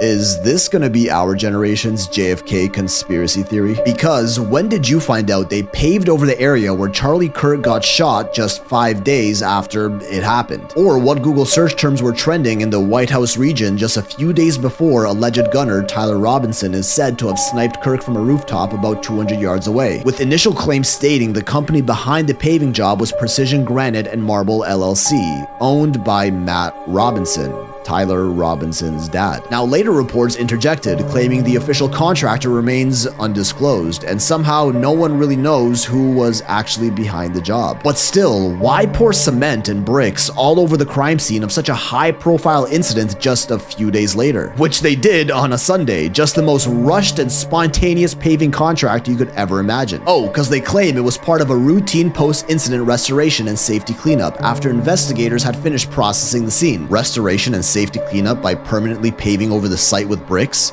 Is this gonna be our generation's JFK conspiracy theory? Because when did you find out they paved over the area where Charlie Kirk got shot just 5 days after it happened? Or what Google search terms were trending in the White House region just a few days before alleged gunner Tyler Robinson is said to have sniped Kirk from a rooftop about 200 yards away, with initial claims stating the company behind the paving job was Precision Granite and Marble LLC, owned by Matt Robinson, Tyler Robinson's dad. Now, later reports interjected, claiming the official contractor remains undisclosed, and somehow no one really knows who was actually behind the job. But still, why pour cement and bricks all over the crime scene of such a high-profile incident just a few days later? Which they did on a Sunday, just the most rushed and spontaneous paving contract you could ever imagine. Oh, because they claim it was part of a routine post-incident restoration and safety cleanup after investigators had finished processing the scene. Restoration and safety cleanup by permanently paving over the site with bricks?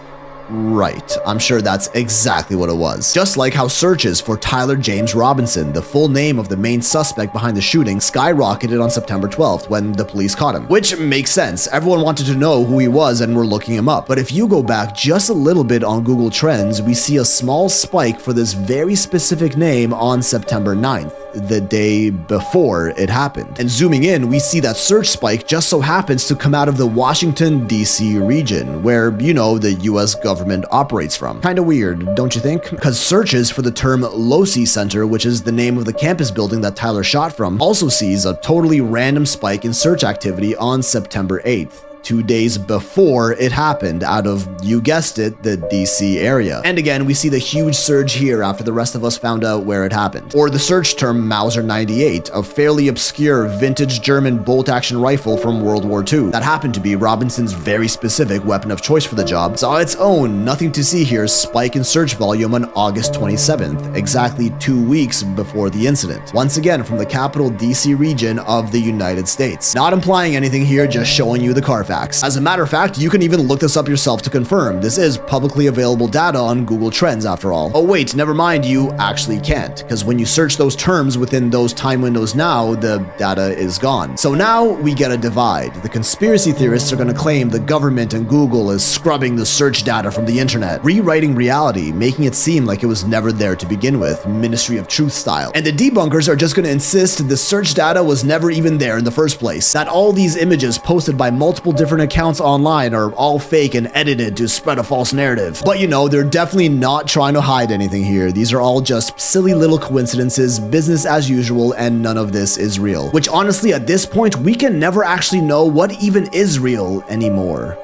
Right, I'm sure that's exactly what it was. Just like how searches for Tyler James Robinson, the full name of the main suspect behind the shooting, skyrocketed on September 12th when the police caught him. Which makes sense, everyone wanted to know who he was and were looking him up. But if you go back just a little bit on Google Trends, we see a small spike for this very specific name on September 9th, the day before it happened. And zooming in, we see that search spike just so happens to come out of the Washington, D.C. region, where, you know, the US government operates from. Kinda weird, don't you think? Because searches for the term Losi Center, which is the name of the campus building that Tyler shot from, also sees a totally random spike in search activity on September 8th. 2 days before it happened out of, you guessed it, the DC area. And again, we see the huge surge here after the rest of us found out where it happened. Or the search term Mauser 98, a fairly obscure vintage German bolt-action rifle from World War II that happened to be Robinson's very specific weapon of choice for the job, saw its own nothing to see here spike in search volume on August 27th, exactly 2 weeks before the incident. Once again, from the capital DC region of the United States. Not implying anything here, just showing you the Carfax. As a matter of fact, you can even look this up yourself to confirm. This is publicly available data on Google Trends after all. Oh wait, never mind, you actually can't, because when you search those terms within those time windows now, the data is gone. So now we get a divide. The conspiracy theorists are going to claim the government and Google is scrubbing the search data from the internet, rewriting reality, making it seem like it was never there to begin with, Ministry of Truth style. And the debunkers are just going to insist the search data was never even there in the first place, that all these images posted by multiple different accounts online are all fake and edited to spread a false narrative. But you know, they're definitely not trying to hide anything here. These are all just silly little coincidences, business as usual, and none of this is real. Which honestly, at this point, we can never actually know what even is real anymore.